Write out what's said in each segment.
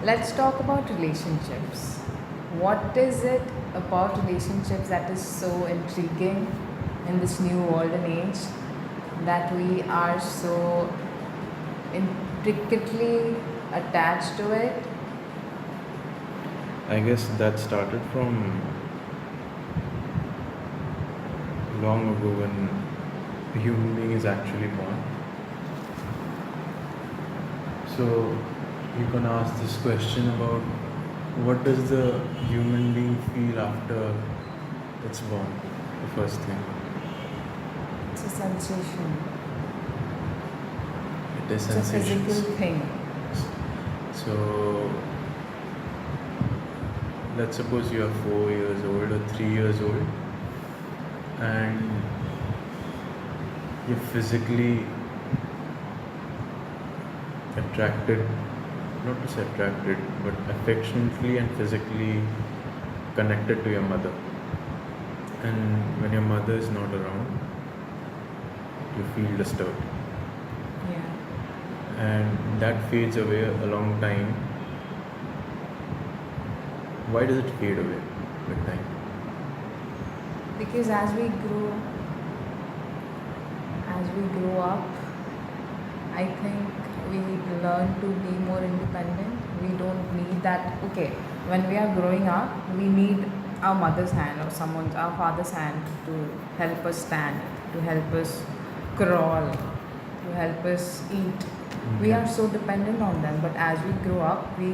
Let's talk about relationships. What is it about relationships that is so intriguing in this new world and age that we are so intricately attached to it? I guess that started from long ago when a human being is actually born. So you can ask this question about what does the human being feel after it's born, the first thing. It's a sensation, It is it's a physical sensations. thing. So let's suppose you are 4 years old or 3 years old and you're physically attracted, not to say attracted, but affectionately and physically connected to your mother. And when your mother is not around, you feel disturbed. Yeah. And that fades away a long time. Why does it fade away with time? Because as we grow up, I think we learn to be more independent. We don't need that. Okay, when we are growing up, we need our mother's hand or our father's hand to help us stand, to help us crawl, to help us eat. We Yeah. are so dependent on them, but as we grow up, we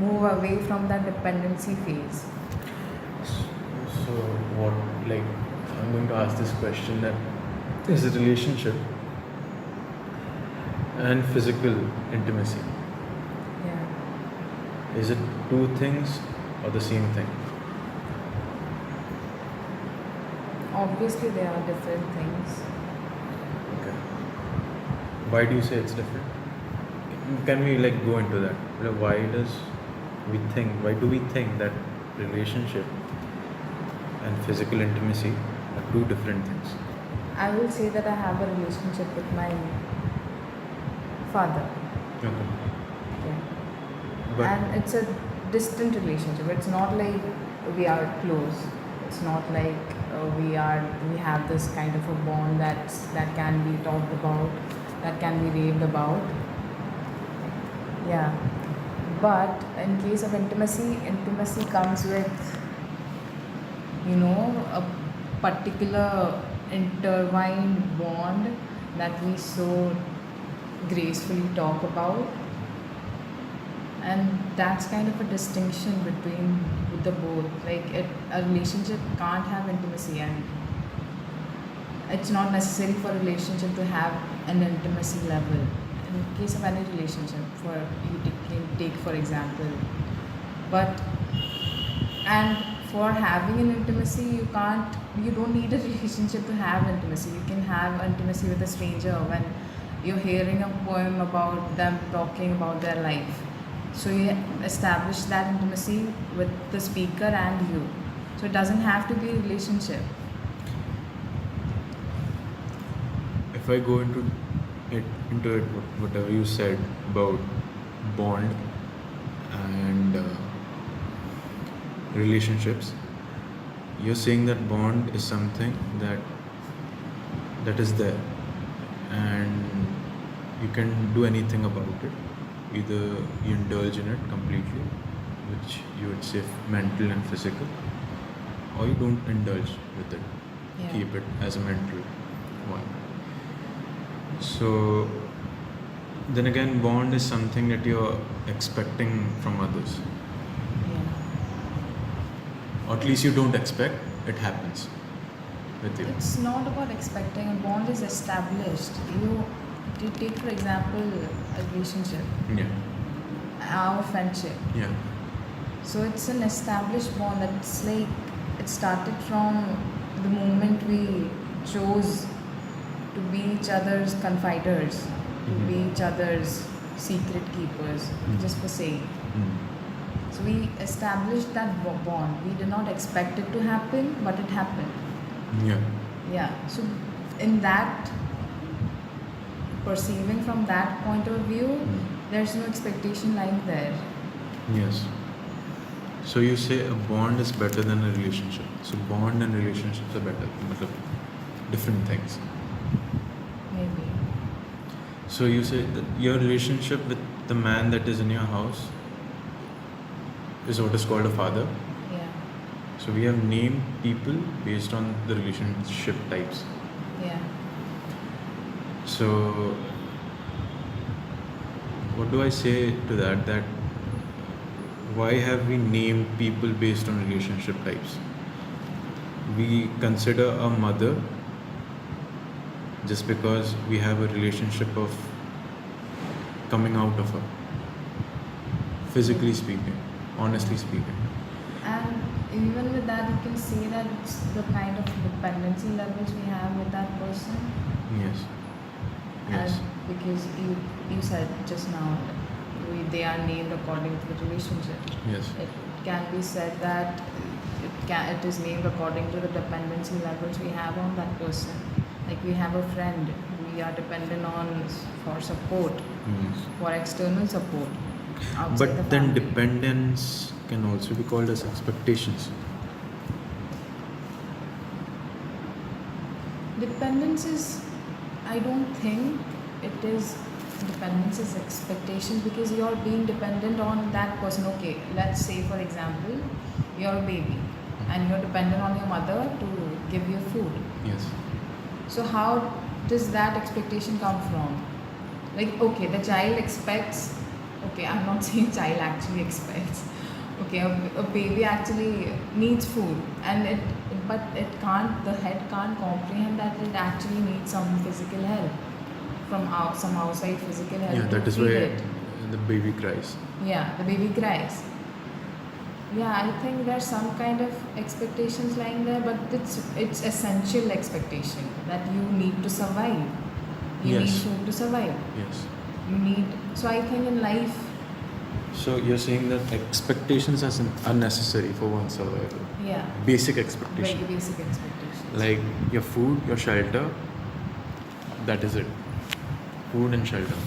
move away from that dependency phase. So what, like, I'm going to ask this question that is a relationship and physical intimacy. Yeah. Is it two things or the same thing? Obviously, there are different things. Okay. Why do you say it's different? Can we like go into that? Like, why do we think that relationship and physical intimacy are two different things? I will say that I have a relationship with my father. Okay. Okay. But And it's a distant relationship. It's not like we are close. It's not like we have this kind of a bond that can be talked about, that can be raved about. Yeah. But in case of intimacy comes with a particular intertwined bond that we so gracefully talk about, and that's kind of a distinction between the both. A relationship can't have intimacy, and it's not necessary for a relationship to have an intimacy level. In case of any relationship, for you take for example, but and for having an intimacy, you don't need a relationship to have intimacy. You can have intimacy with a stranger when you're hearing a poem about them talking about their life. So you establish that intimacy with the speaker and you. So it doesn't have to be a relationship. if I go into it, whatever you said about bond and relationships, you're saying that bond is something that is there, and you can do anything about it. Either you indulge in it completely, which you would say mental and physical, or you don't indulge with it. Yeah. Keep it as a mental one. So then again, bond is something that you're expecting from others, Yeah. or at least you don't expect, it happens with you. It's not about expecting. A bond is established. You take for example a relationship, Yeah. our friendship. Yeah. So it's an established bond that's like it started from the moment we chose to be each other's confiders, to be Mhm. each other's secret keepers, just for sake. Mm. So we established that bond. We did not expect it to happen, but it happened. Yeah. Yeah. So in that, perceiving from that point of view, There's no expectation lying there. Yes. So you say a bond is better than a relationship. So bond and relationships are better, matlab, different things. Maybe. So you say that your relationship with the man that is in your house is what is called a father. Yeah. So we have named people based on the relationship types. Yeah. So what do I say to that? That why have we named people based on relationship types? We consider a mother just because we have a relationship of coming out of her, physically speaking, honestly speaking. And even with that, you can see that it's the kind of dependency levels we have with that person. Yes. Yes. And because you said just now, they are named according to the relationship. Yes. It can be said that it is named according to the dependency levels we have on that person. Like we have a friend we are dependent on for support, Yes. for external support outside But the then family. dependence can also be called as expectations. Dependence is, I don't think it is dependence is expectations, because you're being dependent on that person. Okay, let's say for example, you're a baby and you're dependent on your mother to give you food. Yes. So how does that expectation come from? Like, okay, the child expects, okay, I'm not saying child actually expects. Okay, a baby actually needs food, and but it can't, the head can't comprehend that it actually needs some physical help from some outside physical help Yeah, to that is feed why it. the baby cries. Yeah, the baby cries. Yeah, I think there's some kind of expectations lying there, but it's essential expectation that you need to survive. You need Yes. food to survive. Yes. You need. So I think in life, So you're saying that expectations are necessary for one's survival. yeah, Basic very expectation. basic expectations. Like your food, your shelter, that is it. Food and shelter.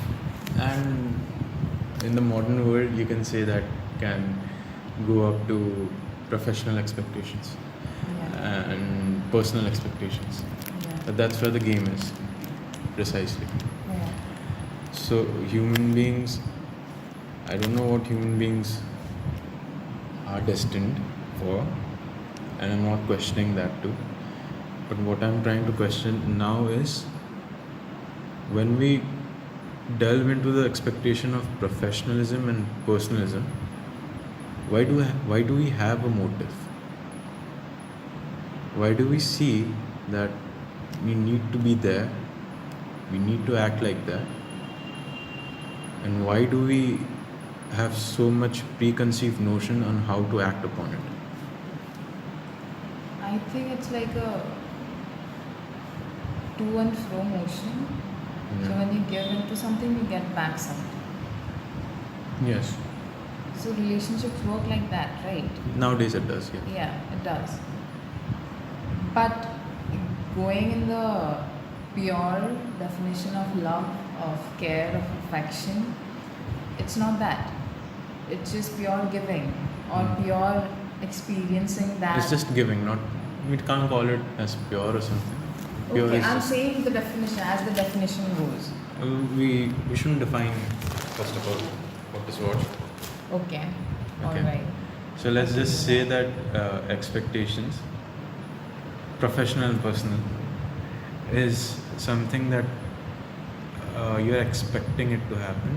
And in the modern world, you can say that can go up to professional expectations Yeah, and personal expectations. yeah, But that's where the game is, precisely. yeah. So human beings, I don't know what human beings are destined for, and I'm not questioning that too. But what I'm trying to question now is when we delve into the expectation of professionalism and personalism, why do we have a motive? Why do we see that we need to be there, we need to act like that, and why do we have so much preconceived notion on how to act upon it? I think it's like a to and fro motion. So Yeah. when you give into something, you get back something. Yes. So relationships work like that, right? Nowadays it does, yeah. Yeah, it does. But going in the pure definition of love, of care, of affection, it's not that. It's just pure giving or Mm. pure experiencing that. It's just giving, not, we can't call it as pure or something. Pure Okay, is I'm just, saying the definition as the definition goes. we shouldn't define first of all what is what. Okay, Okay. alright. So let's just say that expectations, professional and personal, is something that you're expecting it to happen.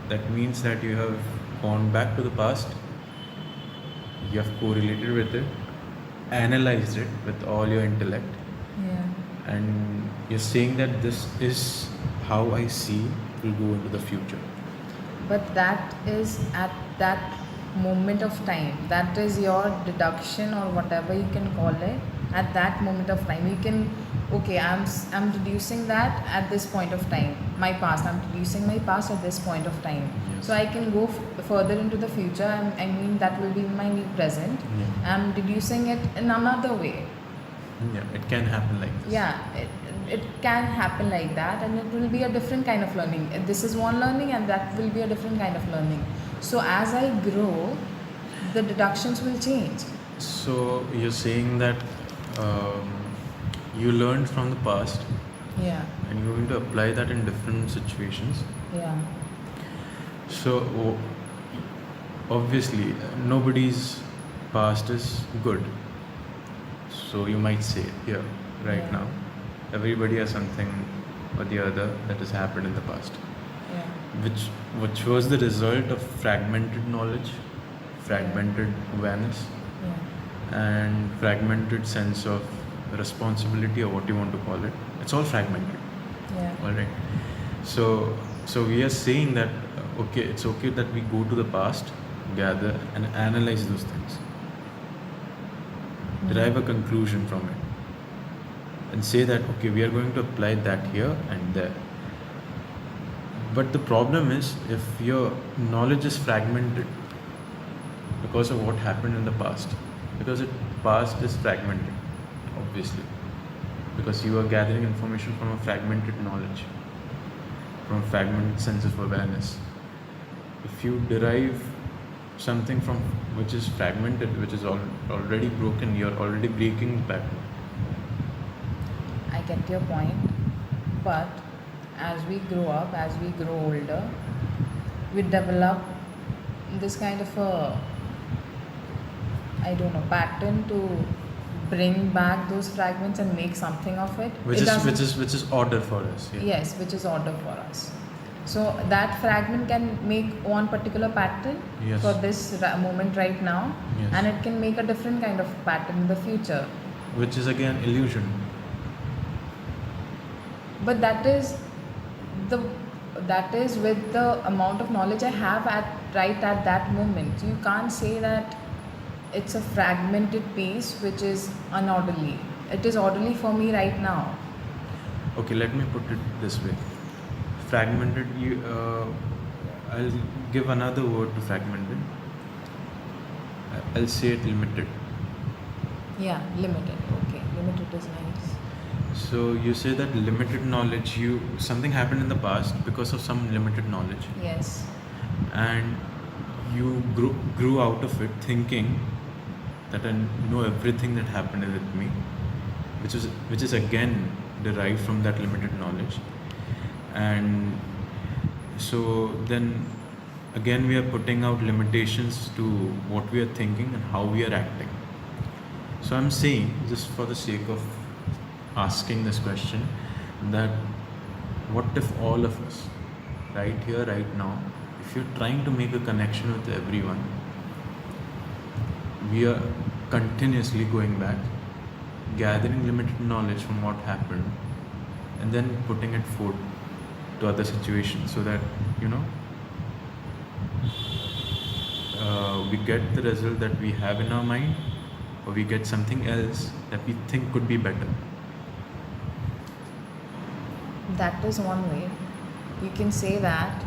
That means that you have gone back to the past, you have correlated with it, analyzed it with all your intellect, Yeah. and you're saying that this is how I see it will go into the future. But that is at that moment of time. That is your deduction or whatever you can call it. At that moment of time, you can. Okay, I'm deducing that at this point of time. My past. I'm deducing my past at this point of time. Yes. So I can go further into the future. I mean that will be my new present. Yeah. I'm deducing it in another way. Yeah, it can happen like this. Yeah, it can happen like that, and it will be a different kind of learning. This is one learning, and that will be a different kind of learning. So as I grow, the deductions will change. So you're saying that um, you learned from the past Yeah, and you're going to apply that in different situations. yeah, So obviously, nobody's past is good. So you might say here, right Yeah. now, everybody has something or the other that has happened in the past, yeah, which was the result of fragmented knowledge, fragmented awareness, yeah, and fragmented sense of responsibility, or what you want to call it. It's all fragmented. yeah, All right. So we are saying that okay, it's okay that we go to the past, gather and analyze those things, derive a conclusion from it, and say that okay, we are going to apply that here and there. But the problem is if your knowledge is fragmented because of what happened in the past, because the past is fragmented, obviously, because you are gathering information from a fragmented knowledge, from a fragmented sense of awareness. If you derive something from which is fragmented, which is already broken, you're already breaking the pattern. I get your point, but as we grow up, as we grow older, we develop this kind of a, I don't know, pattern to bring back those fragments and make something of it. Which It doesn't- which is order for us. Yeah. Yes, which is order for us. So that fragment can make one particular pattern Yes. for this moment right now, Yes. and it can make a different kind of pattern in the future. Which is again illusion. But the that is with the amount of knowledge I have at that moment. You can't say that it's a fragmented piece which is unorderly. It is orderly for me right now. Okay, let me put it this way. Fragmented. I'll give another word to fragmented. I'll say it limited. Yeah, limited. Okay, limited is nice. So you say that limited knowledge, something happened in the past because of some limited knowledge, Yes. and you grew out of it thinking that I know everything that happened with me, which is again derived from that limited knowledge, and so then again we are putting out limitations to what we are thinking and how we are acting. So I'm saying, just for the sake of asking this question, that what if all of us, right here, right now, if you're trying to make a connection with everyone, we are continuously going back, gathering limited knowledge from what happened, and then putting it forward to other situations so that, we get the result that we have in our mind, or we get something else that we think could be better. That is one way. You can say that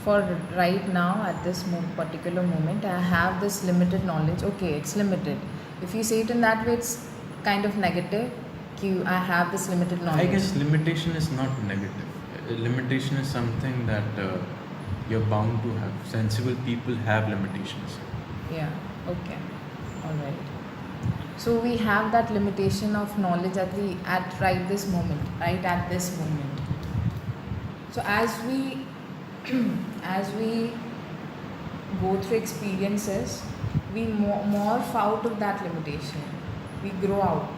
for right now, at this particular moment, I have this limited knowledge. Okay, it's limited. If you say it in that way, it's kind of negative. I have this limited knowledge. I guess limitation is not negative. Limitation is something that you're bound to have. Sensible people have limitations. Yeah, okay. All right. So we have that limitation of knowledge at right this moment, right at this moment. So as we as we go through experiences, we morph out of that limitation. We grow out,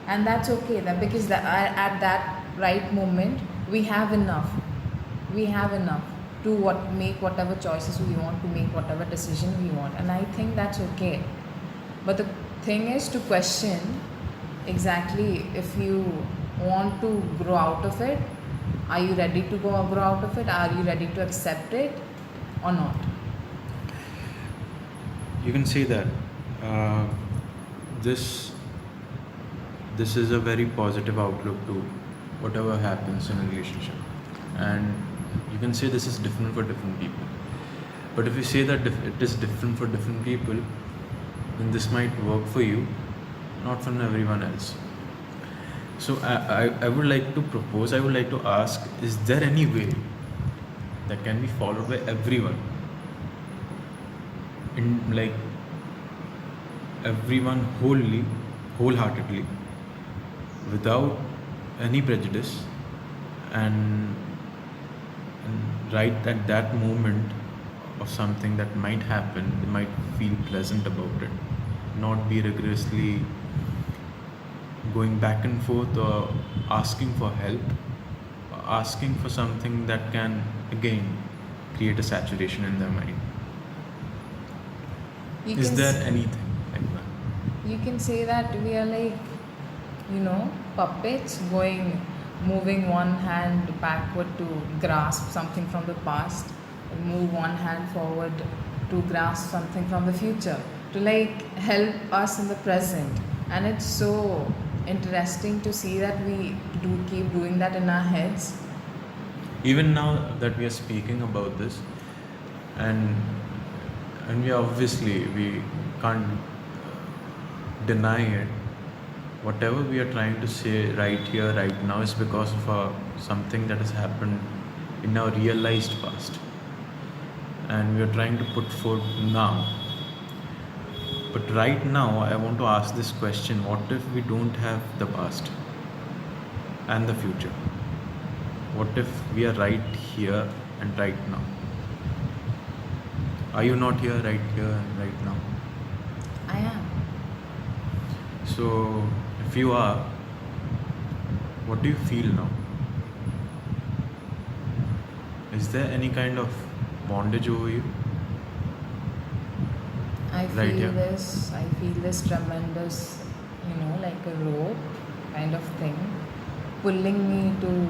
and that's okay. Because at that right moment, we have enough. We have enough to make whatever choices we want, to make whatever decision we want, and I think that's okay. But the thing is to question exactly if you want to grow out of it. Are you ready to grow out of it? Are you ready to accept it or not? You can say that this is a very positive outlook to whatever happens in a relationship, and you can say this is different for different people. But if you say that it is different for different people, then this might work for you, not for everyone else. So I would like to propose, I would like to ask, is there any way that can be followed by everyone, in like everyone wholeheartedly, without any prejudice, and, and right at that moment of something that might happen, they might feel pleasant about it, not be rigorously going back and forth or asking for help, or asking for something that can again create a saturation in their mind. You Is can there s- anything like that? you can say that we are like, puppets moving one hand backward to grasp something from the past, and move one hand forward to grasp something from the future, to like help us in the present. And it's so interesting to see that we do keep doing that in our heads. Even now that we are speaking about this, and we obviously we can't deny it, whatever we are trying to say right here right now is because of something that has happened in our realized past, and we are trying to put forth now. But right now I want to ask this question: what if we don't have the past and the future? What if we are right here and right now? Are you not here and right now? I am. So if you are, what do you feel now? Is there any kind of bondage over you I right feel here? this. I feel this tremendous, like a rope kind of thing, pulling me to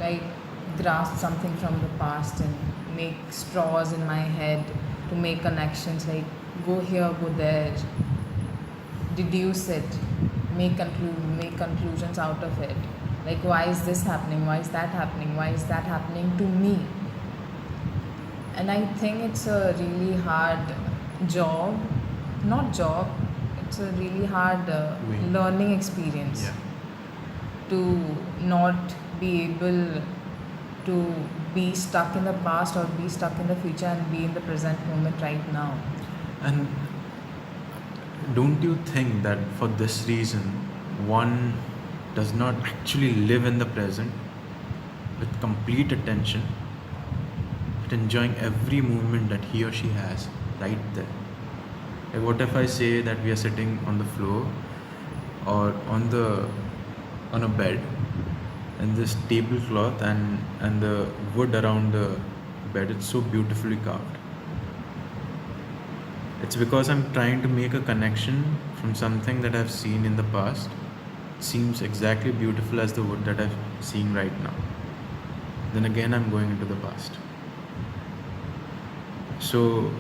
like grasp something from the past and make straws in my head to make connections. Like go here, go there, deduce it, make conclusions out of it. Like why is this happening? Why is that happening? Why is that happening to me? And I think it's a really hard job, not job, it's a really hard Way. learning experience Yeah. to not be able to be stuck in the past or be stuck in the future and be in the present moment right now. And don't you think that for this reason, one does not actually live in the present with complete attention, but enjoying every movement that he or she has right there? Like, what if I say that we are sitting on the floor or on a bed, and this tablecloth and the wood around the bed, it's so beautifully carved. It's because I'm trying to make a connection from something that I've seen in the past. It seems exactly beautiful as the wood that I'm seeing right now. Then again, I'm going into the past. So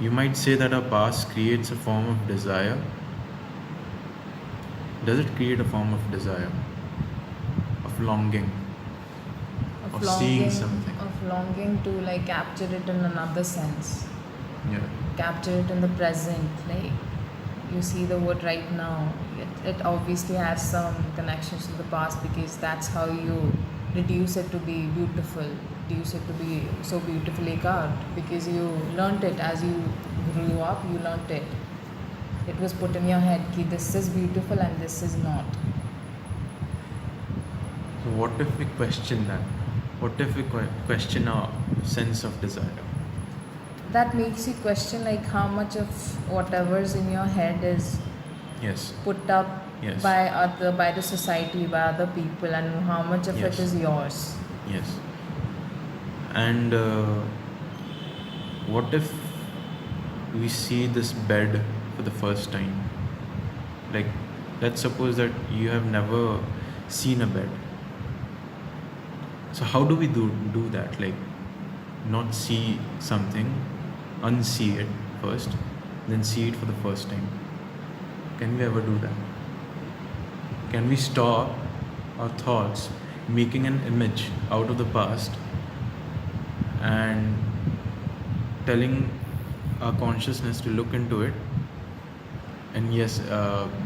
you might say that our past creates a form of desire. Does it create a form of desire, of longing, of seeing something? Of longing to like capture it in another sense, Yeah. capture it in the present. Like you see the wood right now, it obviously has some connections to the past because that's how you reduce it to be beautiful, reduce it to be so beautifully carved because you learnt it as you grew up, you learnt it. It was put in your head कि this is beautiful and this is not. So what if we question that? What if we question our sense of desire? That makes you question like how much of whatever's in your head is Yes. put up Yes. by the society, by other people, and how much of Yes. it is yours. Yes. And what if we see this bed for the first time? Like, let's suppose that you have never seen a bed. So how do we do that? Like, not see something, unsee it first, then see it for the first time. Can we ever do that? Can we stop our thoughts making an image out of the past and telling our consciousness to look into it And yes,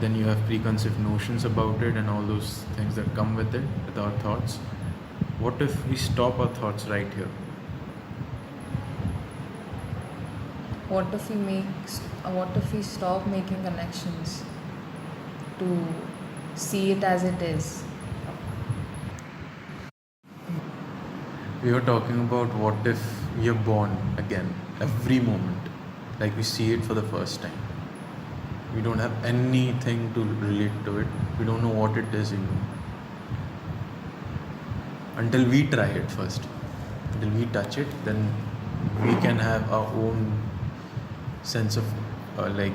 then you have preconceived notions about it and all those things that come with it, with our thoughts. What if we stop our thoughts right here? What if we stop making connections to see it as it is? We were talking about what if we are born again every moment, like we see it for the first time. We don't have anything to relate to it. We don't know what it is even. Until we try it first. Until we touch it, then we can have our own sense of like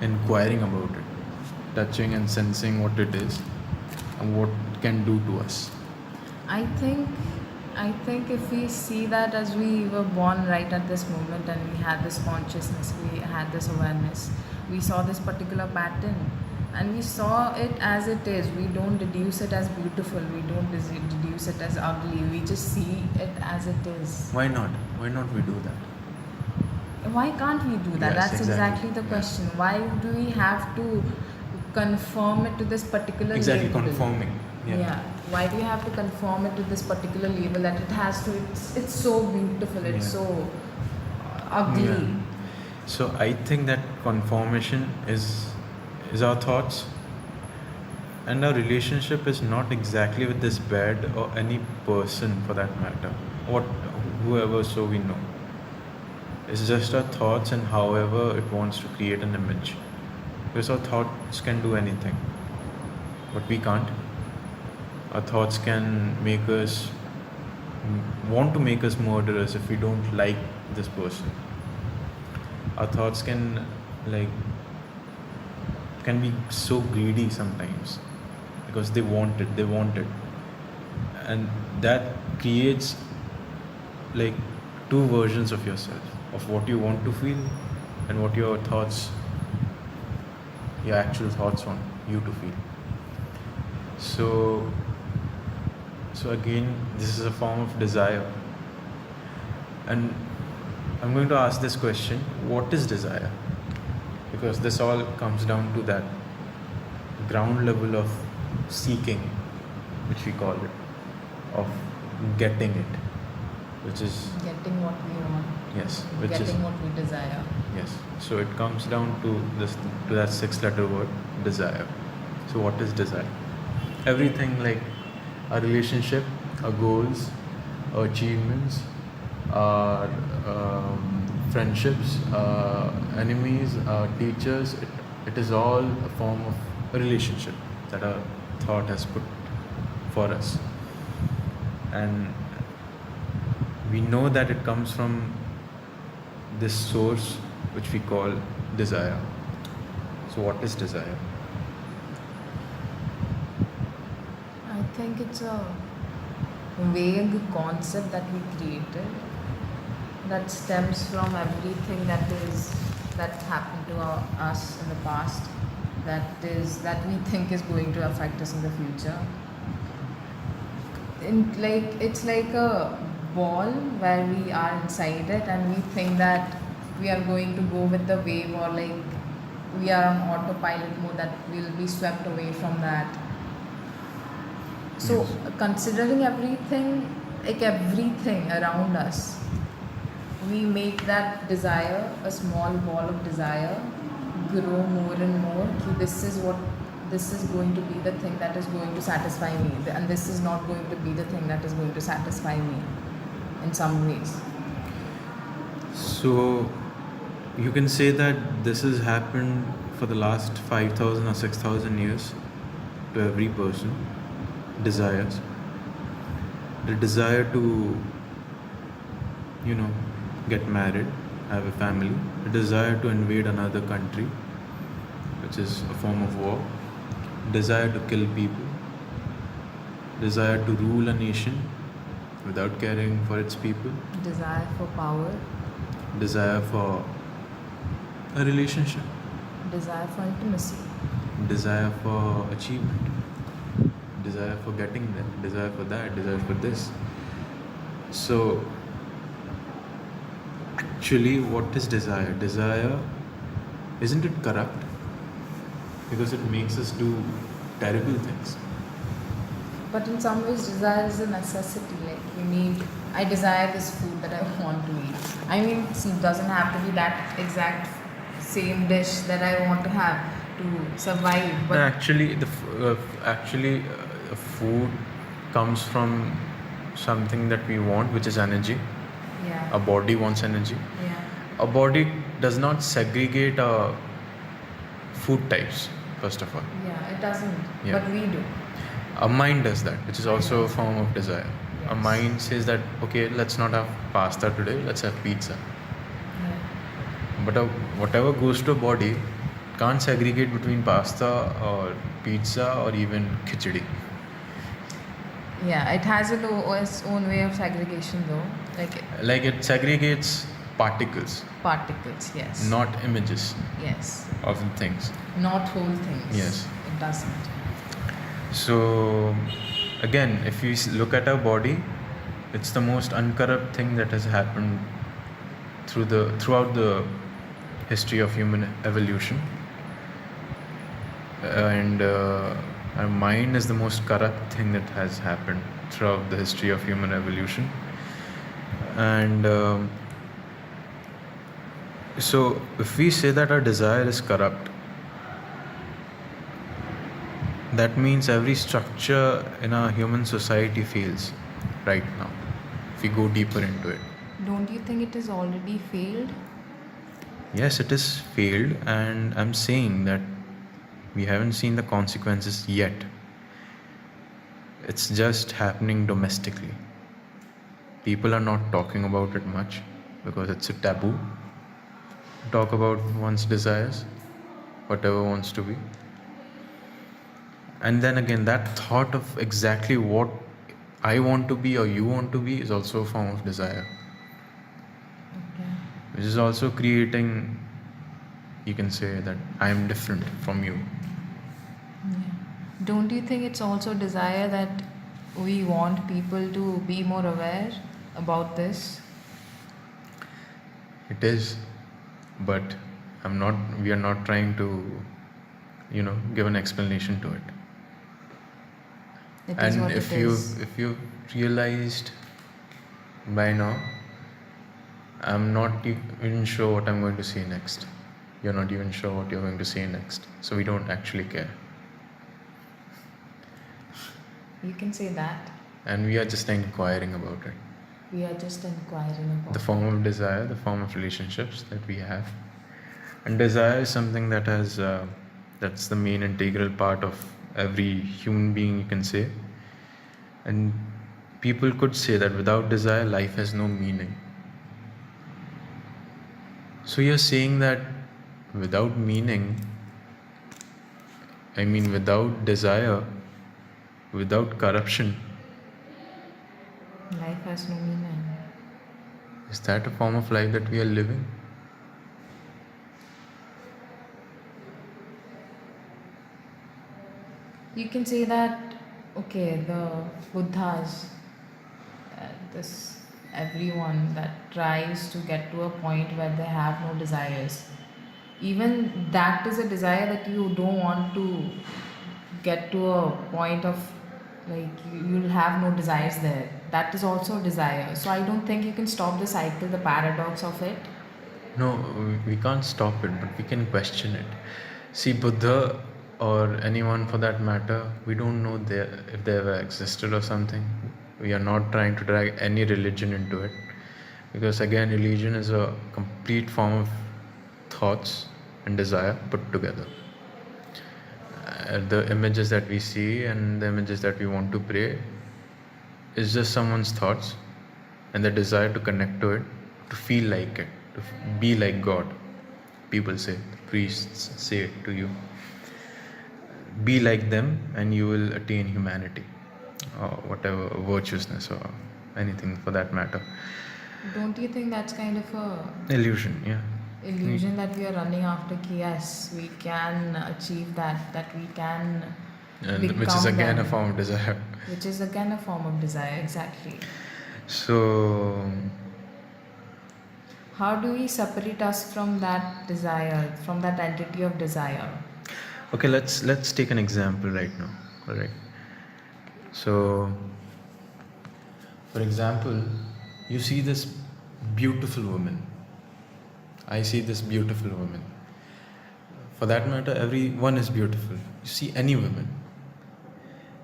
inquiring about it, touching and sensing what it is and what it can do to us. I think I think if we see that as we were born right at this moment and we had this consciousness, we had this awareness, we saw this particular pattern and we saw it as it is. We don't deduce it as beautiful, we don't deduce it as ugly, we just see it as it is. Why not? Why not we do that? Why can't we do that? Yes, That's exactly. exactly the Yeah. question. Why do we have to conform it to this particular Exactly, label? conforming. Yeah. Why do you have to conform it to this particular label that it has to? It's so beautiful. It's Yeah. so ugly. Yeah. So I think that conformation is our thoughts, and our relationship is not exactly with this bed or any person for that matter, what whoever so we know. It's just our thoughts and however it wants to create an image. Because our thoughts can do anything, but we can't. Our thoughts can make us want to make us murderers if we don't like this person. Our thoughts like can be so greedy sometimes because they want it, and that creates like two versions of yourself, of what you want to feel and what your actual thoughts want you to feel. So again, this is a form of desire, and I'm going to ask this question: what is desire? Because this all comes down to that ground level of seeking, which we call it, of getting it, which is Getting what we want. yes, which Getting is what we desire. yes. So it comes down to that 6-letter word, desire. So what is desire? Everything like our relationship, our goals, our achievements, our friendships, enemies, teachers, it is all a form of a relationship that our thought has put for us. And we know that it comes from this source which we call desire. So what is desire? I think it's a vague concept that we created that stems from everything that happened to us in the past, that we think is going to affect us in the future. It's like a ball where we are inside it and we think that we are going to go with the wave, or like we are on autopilot mode, that we'll be swept away from that. So Yes. considering everything, like everything around us, we make that desire, a small ball of desire, grow more and more. This is going to be the thing that is going to satisfy me, and this is not going to be the thing that is going to satisfy me in some ways. So you can say that this has happened for the last 5,000 or 6,000 years to every person. Desires. The desire to, get married, have a family. The desire to invade another country, which is a form of war. Desire to kill people. Desire to rule a nation without caring for its people. Desire for power, Desire for a relationship. desire for intimacy. Desire for achievement. Desire for getting there. Desire for that. Desire for this. So actually, what is desire? Desire, isn't it corrupt? because it makes us do terrible things. But in some ways, desire is a necessity. Like you need, I desire this food that I want to eat. I mean, it doesn't have to be that exact same dish that I want to have to survive. No, But actually, food comes from something that we want, which is energy. yeah, Our body wants energy. yeah, Our body does not segregate food types, first of all. yeah, it doesn't. Yeah. But we do. Our mind does that, which is also a form of desire. Our Yes. mind says that, okay, let's not have pasta today, let's have pizza. Yeah. But whatever goes to a body can't segregate between pasta or pizza or even khichdi. Yeah, it has its own way of segregation though, Like it segregates particles, particles, yes. not images Yes. of the things. Not whole things. Yes. It doesn't. So again, if we look at our body, it's the most uncorrupt thing that has happened throughout the history of human evolution. And our mind is the most corrupt thing that has happened throughout the history of human evolution. And so if we say that our desire is corrupt, that means every structure in our human society fails right now, if we go deeper into it. Don't you think it has already failed? Yes, it has failed, and I'm saying that we haven't seen the consequences yet. It's just happening domestically. People are not talking about it much because it's a taboo to talk about one's desires, whatever wants to be. And then again, that thought of exactly what I want to be or you want to be is also a form of desire, Okay. which is also creating, you can say that I am different from you. Yeah. Don't you think it's also desire that we want people to be more aware about this? It is, but we are not trying to, give an explanation to it. It is And what if it is. if you've realized by now, I'm not even sure what I'm going to say next. You're not even sure what you're going to say next. So we don't actually care. You can say that. And we are just inquiring about it. We are just inquiring about The form of desire, the form of relationships that we have. And desire is something that that's the main integral part of every human being, you can say. And people could say that without desire, life has no meaning. So you're saying that without meaning, without desire, without corruption, life has no meaning. is that a form of life that we are living? You can say that, okay, the Buddhas, this everyone that tries to get to a point where they have no desires, even that is a desire that you don't want to get to a point of, like, you'll have no desires there. That is also a desire. So I don't think you can stop the cycle, the paradox of it. No, we can't stop it, but we can question it. See, Buddha or anyone for that matter, we don't know if they ever existed or something. We are not trying to drag any religion into it, because again, religion is a complete form of thoughts and desire put together. The images that we see and the images that we want to pray is just someone's thoughts and the desire to connect to it, to feel like it, to be like God. People say, priests say it to you. Be like them and you will attain humanity, or whatever, virtuousness or anything for that matter. Don't you think that's kind of a Illusion, yeah. illusion that we are running after? Yes, we can achieve that we can And which is become again them. a form of desire. Which is again a form of desire, exactly. So How do we separate us from that desire, from that entity of desire? Okay, let's take an example right now. All right. So, for example, you see this beautiful woman. I see this beautiful woman. For that matter, everyone is beautiful. You see any woman.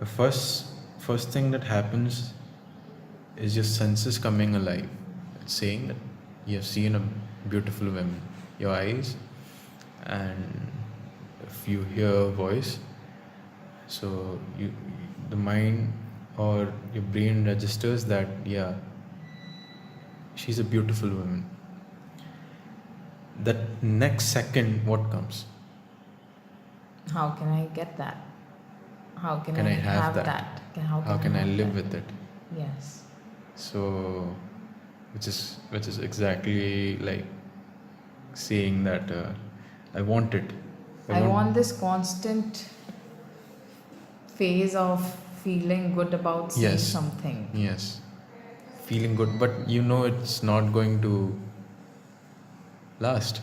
The first thing that happens is your senses coming alive. It's saying that you have seen a beautiful woman. Your eyes, and if you hear a voice, so the mind or your brain registers that, yeah, she's a beautiful woman. That next second, what comes? How can I get that? How can Can I I have that? How Can I have live that? with it? Yes. So, which is exactly like saying that I want it. I want this constant phase of feeling good about seeing Yes. something. Yes, feeling good, but it's not going to last.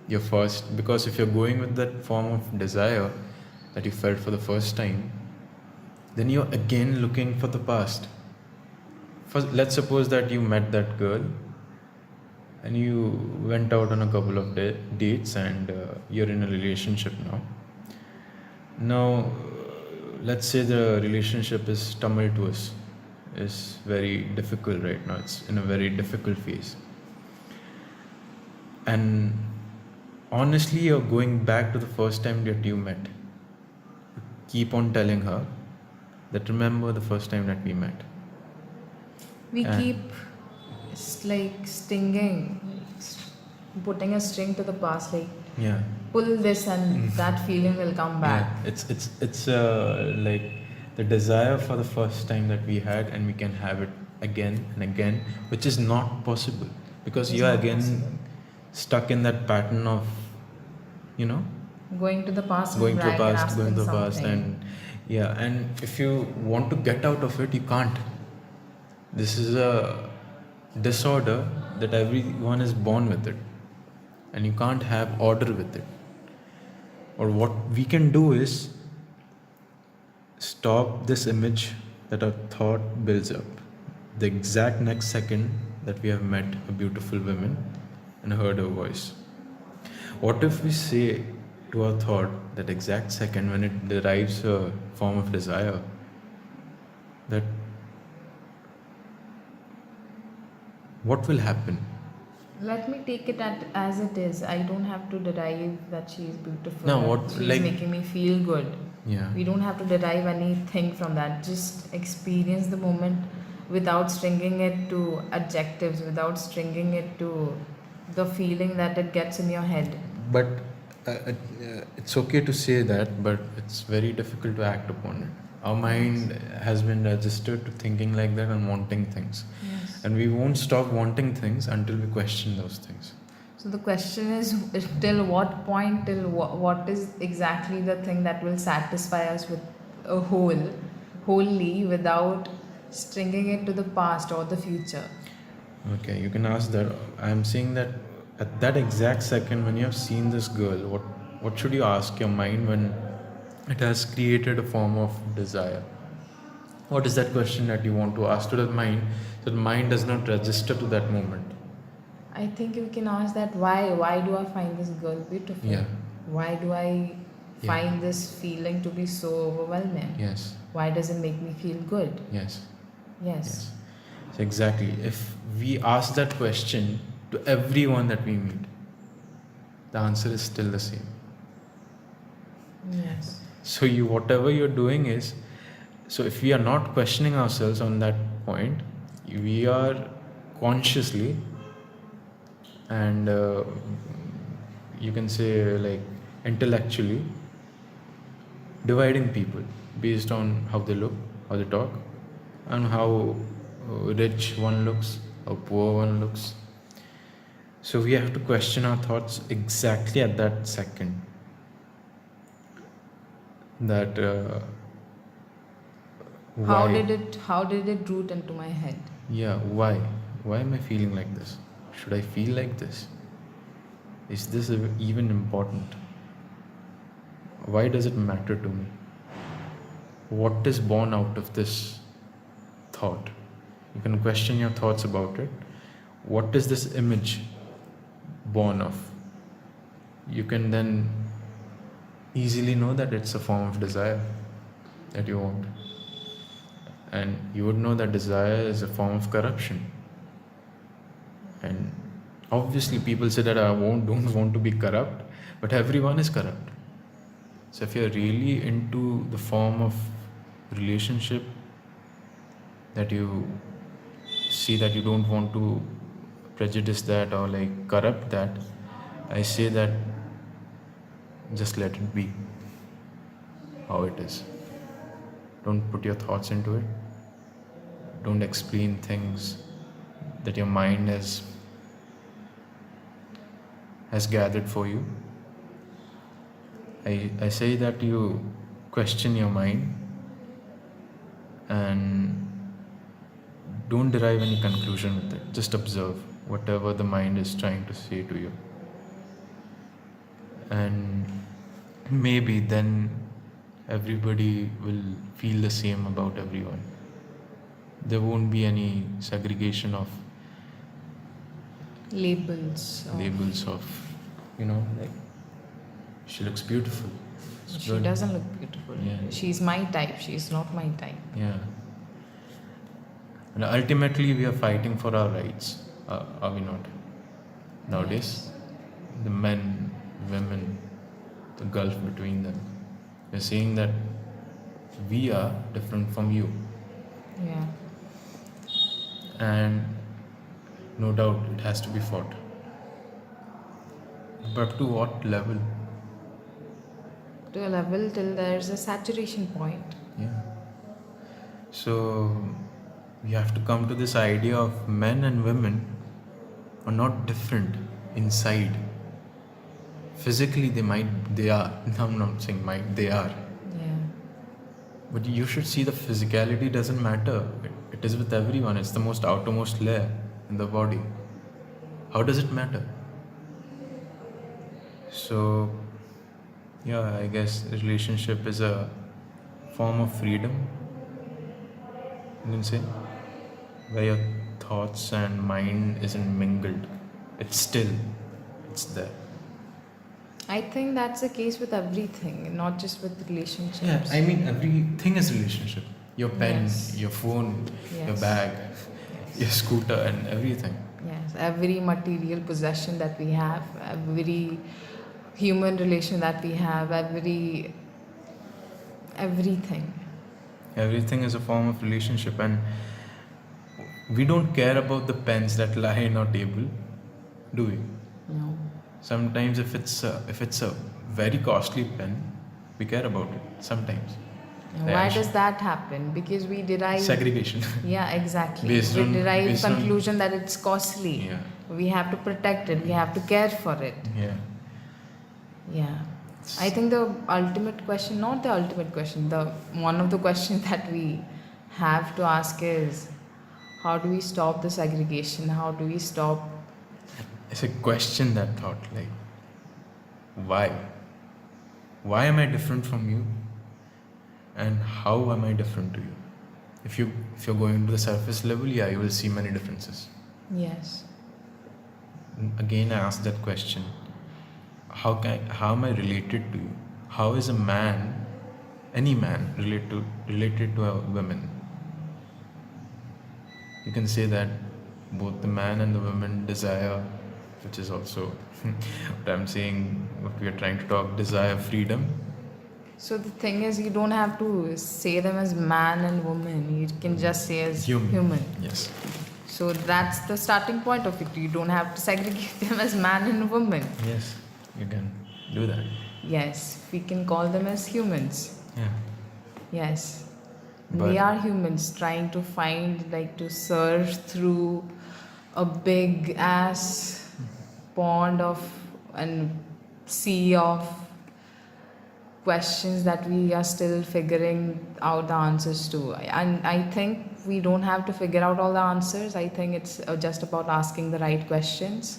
Your first, because if you're going with that form of desire that you felt for the first time, then you're again looking for the past. First, let's suppose that you met that girl and you went out on a couple of dates, and you're in a relationship now. Now, let's say the relationship is tumultuous, is very difficult right now. It's in a very difficult phase. And honestly, you're going back to the first time that you met. Keep on telling her that remember the first time that we met. We And keep like stinging, putting a string to the past, like yeah, pull this and that feeling will come back. yeah, it's like the desire for the first time that we had, and we can have it again and again, which is not possible because It's you are not again possible. stuck in that pattern of you know Going to the past and going to the back and past, going asking to the past, something. and yeah, and if you want to get out of it, you can't. This is a disorder that everyone is born with it, and you can't have order with it. Or what we can do is stop this image that our thought builds up. The exact next second that we have met a beautiful woman and heard her voice. What if we say to our thought that exact second when it derives a form of desire that what will happen? Let me take it as it is. I don't have to derive that she is beautiful. Now, Or what, she's like, making me feel good. yeah, We don't have to derive anything from that. Just experience the moment without stringing it to adjectives, without stringing it to the feeling that it gets in your head. but it's okay to say that, but it's very difficult to act upon it. Our mind has been registered to thinking like that and wanting things, Yes. and we won't stop wanting things until we question those things. So the question is till what point, till what is exactly the thing that will satisfy us with a wholly without stringing it to the past or the future. Okay, you can ask that. I'm saying that at that exact second when you have seen this girl, what should you ask your mind when it has created a form of desire? What is that question that you want to ask to the mind so the mind does not register to that moment? I think you can ask that why do I find this girl beautiful? Yeah. Why do I Yeah. find this feeling to be so overwhelming? Yes. Why does it make me feel good? Yes. Yes. Yes. So exactly. If we ask that question to everyone that we meet, the answer is still the same. Yes. So whatever you're doing is, so if we are not questioning ourselves on that point, we are consciously and you can say like intellectually dividing people based on how they look, how they talk, and how rich one looks, how poor one looks. So we have to question our thoughts exactly at that second. That How why? did it root into my head? Yeah, why? Why am I feeling like this? Should I feel like this? Is this even important? Why does it matter to me? What is born out of this thought? You can question your thoughts about it. What is this image born of? You can then easily know that it's a form of desire that you want. And you would know that desire is a form of corruption. And obviously people say that don't want to be corrupt, but everyone is corrupt. So if you're really into the form of relationship that you see that you don't want to prejudice that or like corrupt that, I say that just let it be how it is. Don't put your thoughts into it. Don't explain things that your mind has gathered for you. I say that you question your mind and don't derive any conclusion with it. Just observe whatever the mind is trying to say to you. And maybe then everybody will feel the same about everyone. There won't be any segregation of Labels. of, like she looks beautiful. It's She good. doesn't look beautiful. Yeah. She's my type. She's not my type. Yeah. And ultimately, we are fighting for our rights, are we not? Nowadays, the men, women, the gulf between them. We're saying that we are different from you. Yeah. And no doubt it has to be fought. But to what level? To a level till there's a saturation point. Yeah. So we have to come to this idea of men and women are not different inside. Physically they are. I'm not saying they are. Yeah. But you should see the physicality doesn't matter. It is with everyone. It's the most outermost layer in the body. How does it matter? So, yeah, I guess relationship is a form of freedom, you can say, where your thoughts and mind isn't mingled. It's there. I think that's the case with everything, not just with relationships. Yeah, I mean everything is relationship. Your pen, Yes. your phone, your Yes. bag, your scooter, and everything. Yes, every material possession that we have, every human relation that we have, everything. Everything is a form of relationship, and we don't care about the pens that lie on our table, do we? No. Sometimes if it's a very costly pen, we care about it. Sometimes Why does that happen? Because we derive. segregation. Yeah, exactly. Based we on- derive based on- conclusion that it's costly. Yeah. We have to protect it. We have to care for it. Yeah. Yeah. I think the ultimate question, not the ultimate question, the one of the questions that we have to ask is, how do we stop the segregation? How do we stop? It's a question that thought like, why? Why am I different from you? And how am I different to you? If you're going to the surface level, yeah, you will see many differences. Yes. Again, I ask that question: how am I related to you? How is a man, any man, related to a woman? You can say that both the man and the woman desire, which is also what I'm saying, what we are trying to talk, desire freedom. So the thing is, you don't have to say them as man and woman. You can just say as human. Yes. So that's the starting point of it. You don't have to segregate them as man and woman. Yes, you can do that. Yes, we can call them as humans. Yeah. Yes. But- We are humans trying to find, like, to surf through a big ass pond of and sea of questions that we are still figuring out the answers to. And I think we don't have to figure out all the answers. I think it's just about asking the right questions.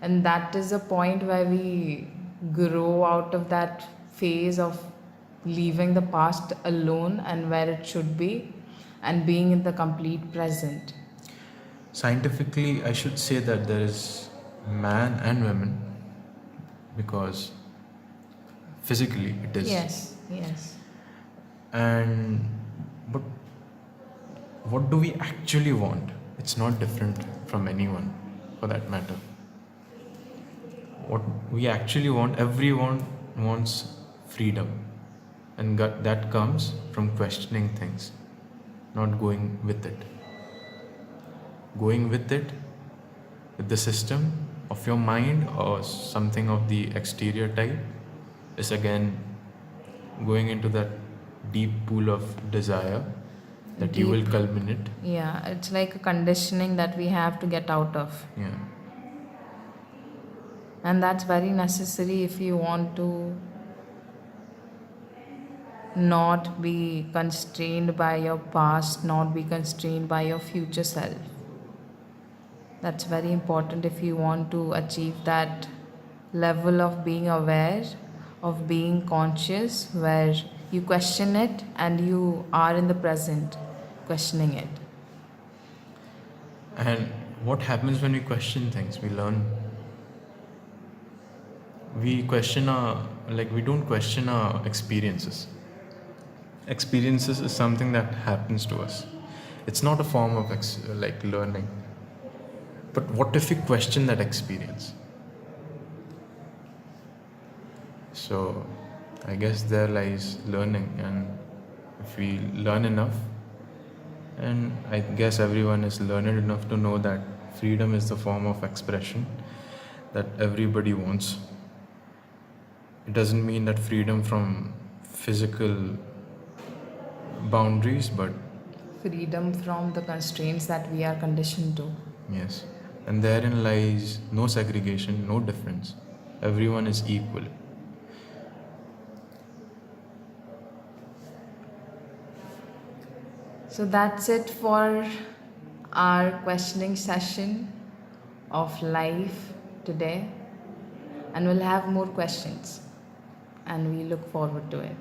And that is a point where we grow out of that phase of leaving the past alone and where it should be and being in the complete present. Scientifically, I should say that there is man and women because physically it is. Yes, yes. And but what do we actually want? It's not different from anyone for that matter. What we actually want, everyone wants freedom, and that comes from questioning things, not going with it. Going with it, with the system of your mind or something of the exterior type, is again going into that deep pool of desire that you will Deep. culminate. Yeah, it's like a conditioning that we have to get out of. Yeah. And that's very necessary if you want to not be constrained by your past, not be constrained by your future self. That's very important if you want to achieve that level of being aware, of being conscious, where you question it and you are in the present questioning it. And what happens when we question things? We learn. We question we don't question our experiences. Experiences is something that happens to us. It's not a form of learning. But what if we question that experience? So I guess there lies learning, and if we learn enough, and I guess everyone is learned enough to know that freedom is the form of expression that everybody wants. It doesn't mean that freedom from physical boundaries, but Freedom from the constraints that we are conditioned to. yes. And therein lies no segregation, no difference. Everyone is equal. So that's it for our questioning session of life today. And we'll have more questions. And we look forward to it.